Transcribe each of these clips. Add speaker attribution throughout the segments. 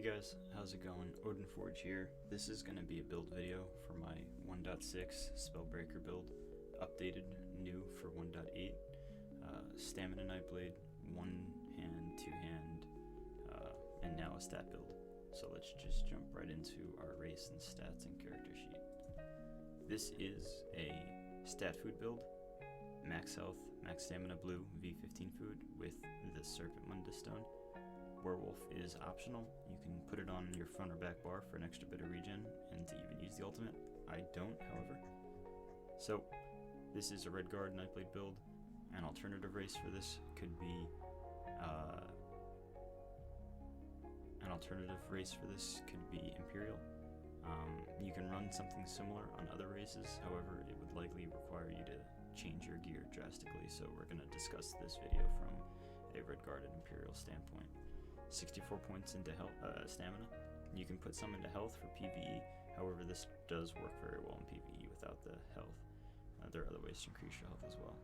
Speaker 1: guys, how's it going? Odin Forge here. This is going to be a build video for my 1.6 Spellbreaker build, updated new for 1.8. Stamina Nightblade, one hand, two hand, and now a stat build. So let's just jump right into our race and stats and character sheet. This is a stat food build, max health, max stamina blue, V15 food with the Serpent Mundus stone. Werewolf is optional. You can put it on your front or back bar for an extra bit of regen and to even use the ultimate. I don't, however. So this is a red guard Nightblade build. An alternative race for this could be Imperial. You can run something similar on other races, however it would likely require you to change your gear drastically, so we're going to discuss this video from a red guard and Imperial standpoint. 64 points into stamina. You can put some into health for PvE, however this does work very well in PvE without the health. There are other ways to increase your health as well.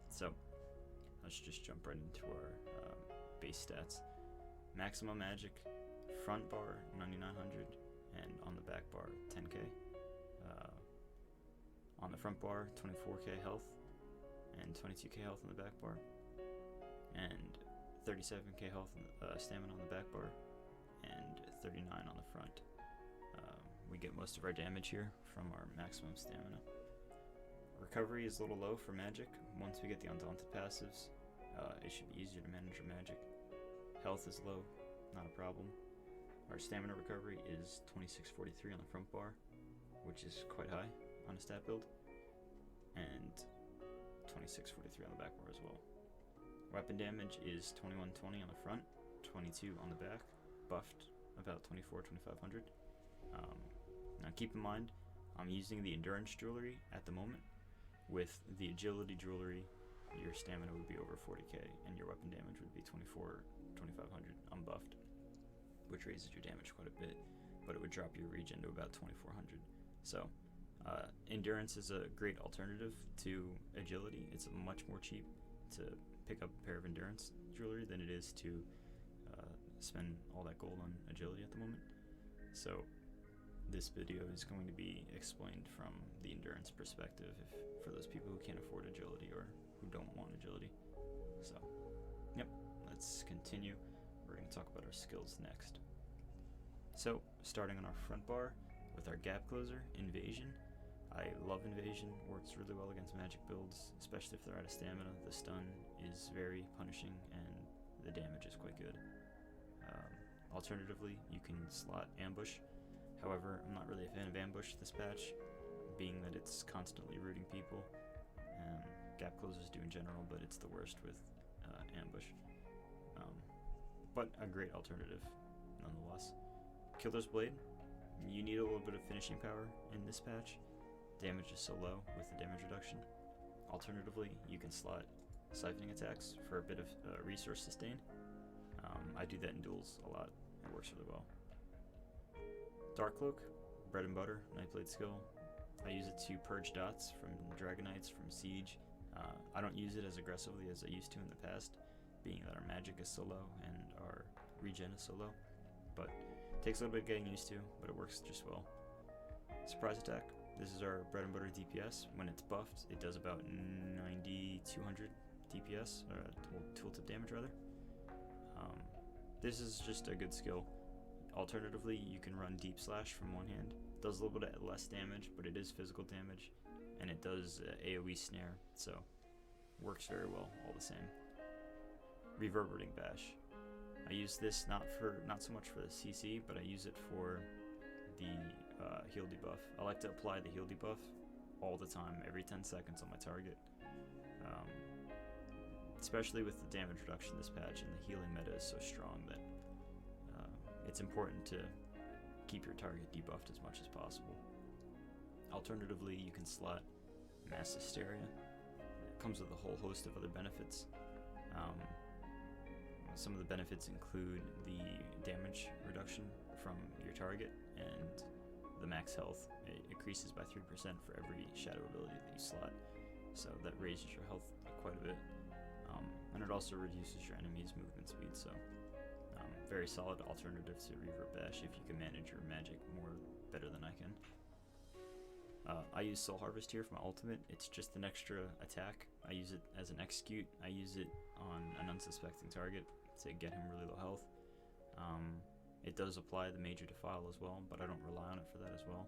Speaker 1: So let's just jump right into our base stats. Maximum magic, front bar 9900, and on the back bar 10k. On the front bar 24k health, and 22k health on the back bar, and 37k health stamina on the back bar, and 39 on the front. We get most of our damage here from our maximum stamina. Recovery is a little low for magic. Once we get the Undaunted passives, it should be easier to manage your magic. Health is low, not a problem. Our stamina recovery is 2643 on the front bar, which is quite high on a stat build, and 2643 on the back bar as well. Weapon damage is 2120 on the front, 22 on the back, buffed about 2500. Now keep in mind, I'm using the endurance jewelry at the moment. With the agility jewelry, your stamina would be over 40k, and your weapon damage would be 2500 unbuffed, which raises your damage quite a bit, but it would drop your regen to about 2400. So endurance is a great alternative to agility. It's much more cheap to pick up a pair of endurance jewelry than it is to spend all that gold on agility at the moment. So this video is going to be explained from the endurance perspective, for those people who can't afford agility or who don't want agility. So yep, let's continue. We're going to talk about our skills next. So starting on our front bar with our gap closer, Invasion. I love Invasion, works really well against magic builds, especially if they're out of stamina. The stun is very punishing and the damage is quite good. Alternatively, you can slot Ambush. However, I'm not really a fan of Ambush this patch, being that it's constantly rooting people. Gap closers do in general, but it's the worst with Ambush. But a great alternative nonetheless. Killer's Blade. You need a little bit of finishing power in this patch. Damage is so low with the damage reduction. Alternatively, you can slot siphoning attacks for a bit of resource sustain. I do that in duels a lot. It works really well. Dark Cloak, bread and butter, Nightblade skill. I use it to purge dots from Dragonites, from Siege. I don't use it as aggressively as I used to in the past, being that our magic is so low and our regen is so low. But it takes a little bit getting used to, but it works just well. Surprise attack. This is our bread and butter DPS. When it's buffed, it does about 9200 DPS, or tooltip damage rather. This is just a good skill. Alternatively, you can run Deep Slash from one hand. It does a little bit less damage, but it is physical damage, and it does AoE snare, so works very well all the same. Reverberating Bash. I use this not so much for the CC, but I use it for the heal debuff. I like to apply the heal debuff all the time, every 10 seconds on my target. Especially with the damage reduction this patch, and the healing meta is so strong that it's important to keep your target debuffed as much as possible. Alternatively, you can slot Mass Hysteria. It comes with a whole host of other benefits. Some of the benefits include the damage reduction from your target and the max health. It increases by 3% for every shadow ability that you slot, so that raises your health quite a bit. And it also reduces your enemy's movement speed, so very solid alternative to Reverb Bash if you can manage your magic better than I can. I use Soul Harvest here for my ultimate. It's just an extra attack. I use it as an execute. I use it on an unsuspecting target to get him really low health. It does apply the Major Defile as well, but I don't rely on it for that as well.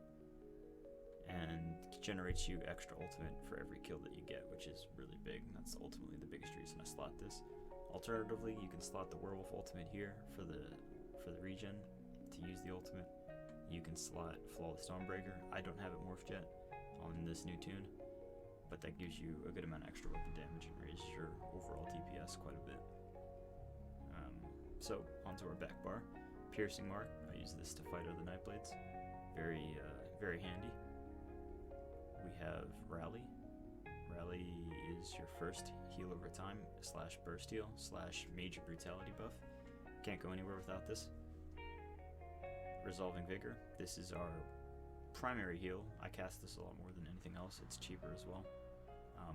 Speaker 1: And it generates you extra ultimate for every kill that you get, which is really big. That's ultimately the biggest reason I slot this. Alternatively, you can slot the Werewolf ultimate here for the regen to use the ultimate. You can slot Flawless Spellbreaker. I don't have it morphed yet on this new tune, but that gives you a good amount of extra weapon damage and raises your overall DPS quite a bit. So onto our back bar. Piercing Mark. I use this to fight other Nightblades. Very handy. We have Rally. Rally is your first heal over time / burst heal / major brutality buff. Can't go anywhere without this. Resolving Vigor. This is our primary heal. I cast this a lot more than anything else. It's cheaper as well.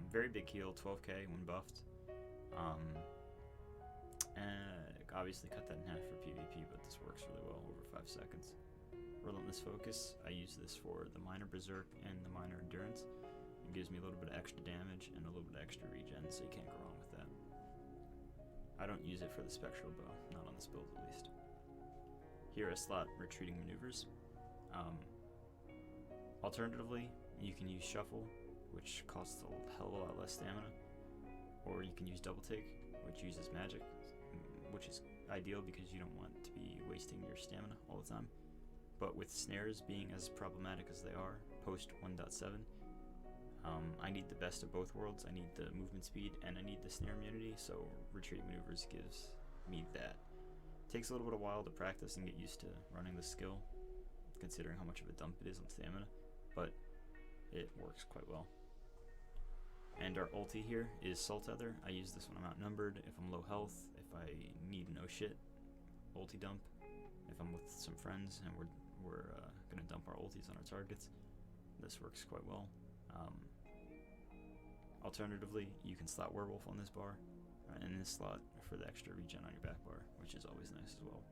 Speaker 1: Very big heal, 12k when buffed. Obviously cut that in half for PvP, but this works really well over 5 seconds. Relentless Focus. I use this for the minor Berserk and the minor Endurance. It gives me a little bit of extra damage and a little bit of extra regen, so you can't go wrong with that. I don't use it for the Spectral Bow, not on this build at least. Here I slot Retreating Maneuvers. Alternatively, you can use Shuffle, which costs a hell of a lot less stamina, or you can use Double Take, which uses magic, which is ideal because you don't want to be wasting your stamina all the time. But with snares being as problematic as they are post 1.7, I need the best of both worlds. I need the movement speed and I need the snare immunity, so Retreat Maneuvers gives me that. Takes a little bit of while to practice and get used to running the skill, considering how much of a dump it is on stamina, but it works quite well. And our ulti here is Soul Tether. I use this when I'm outnumbered, if I'm low health, if I need no shit, ulti dump. If I'm with some friends and we're gonna dump our ultis on our targets, this works quite well. Alternatively, you can slot Werewolf on this bar, and this slot for the extra regen on your back bar, which is always nice as well.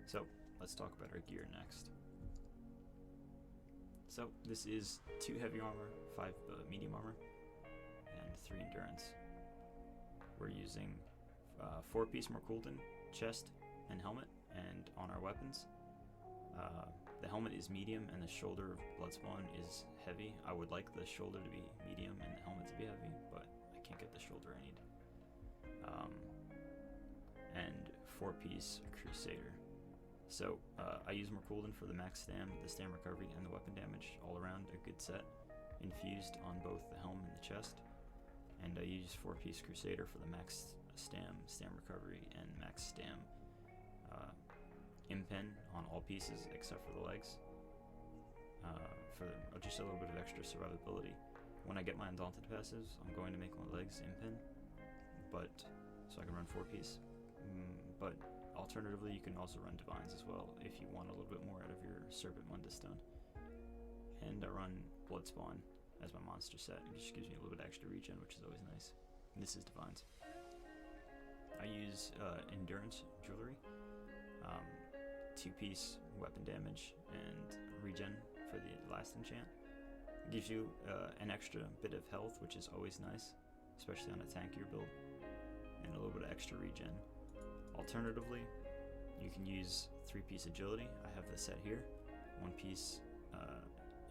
Speaker 1: So let's talk about our gear next. So this is 2 heavy armor, 5 medium armor, and 3 endurance. We're using 4-piece Merkulden, chest, and helmet, and on our weapons. The helmet is medium and the shoulder of Bloodspawn is heavy. I would like the shoulder to be medium and the helmet to be heavy, but I can't get the shoulder I need. And 4-piece Crusader. So I use Merkulden for the max stam, the stam recovery, and the weapon damage. All around a good set, infused on both the helm and the chest. And I use 4-piece Crusader for the max stam recovery, and max stam impin on all pieces except for the legs. For just a little bit of extra survivability. When I get my Undaunted passives, I'm going to make my legs impin, but so I can run 4-piece. But alternatively, you can also run Divines as well if you want a little bit more out of your Serpent Mundus stone. And I run Bloodspawn as my monster set. It just gives me a little bit extra regen, which is always nice. And this is Divines. I use Endurance Jewelry, 2-piece weapon damage and regen for the last enchant. It gives you an extra bit of health, which is always nice, especially on a tankier build, and a little bit of extra regen. Alternatively, you can use 3-piece Agility. I have this set here. 1-piece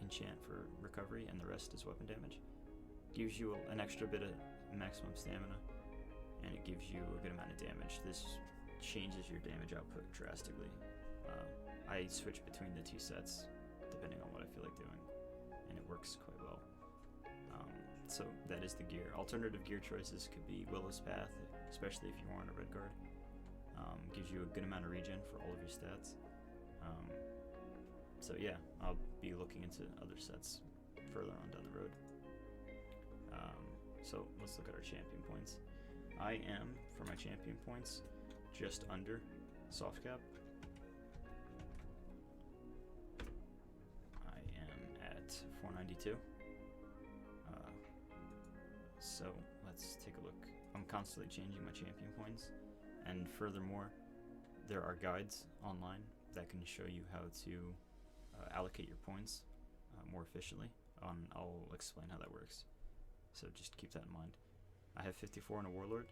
Speaker 1: enchant for recovery, and the rest is weapon damage. Gives you an extra bit of maximum stamina, and it gives you a good amount of damage. This changes your damage output drastically. I switch between the 2 sets depending on what I feel like doing, and it works quite well. So that is the gear. Alternative gear choices could be Willow's Path, especially if you are on a red guard. Gives you a good amount of regen for all of your stats. So yeah, I'll be looking into other sets further on down the road. So let's look at our champion points. I am, for my champion points, just under soft cap. I am at 492. So let's take a look. I'm constantly changing my champion points, and furthermore, there are guides online that can show you how to allocate your points more efficiently. I'll explain how that works. So just keep that in mind. I have 54 in a Warlord.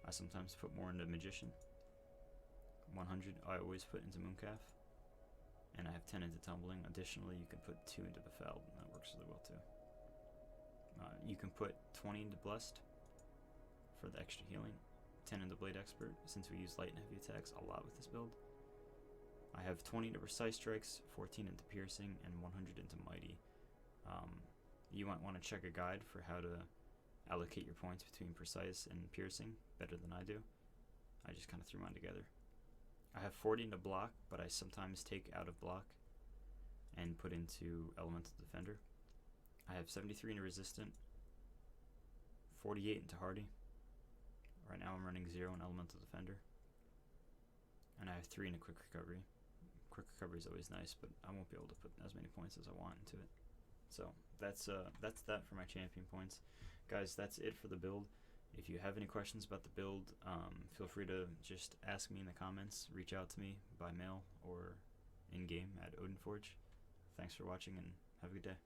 Speaker 1: I sometimes put more into Magician. 100 I always put into Mooncalf. And I have 10 into Tumbling. Additionally, you can put 2 into Befouled, and that works really well too. You can put 20 into Blessed for the extra healing. 10 into Blade Expert, since we use light and heavy attacks a lot with this build. I have 20 into Precise Strikes, 14 into Piercing, and 100 into Mighty. You might want to check a guide for how to allocate your points between Precise and Piercing better than I do. I just kind of threw mine together. I have 40 into Block, but I sometimes take out of Block and put into Elemental Defender. I have 73 into Resistant, 48 into Hardy. Right now I'm running 0 in Elemental Defender. And I have 3 into Quick Recovery. Quick Recovery is always nice, but I won't be able to put as many points as I want into it. So that's that for my champion points. Guys, that's it for the build. If you have any questions about the build, feel free to just ask me in the comments. Reach out to me by mail or in-game at Odinforge. Thanks for watching and have a good day.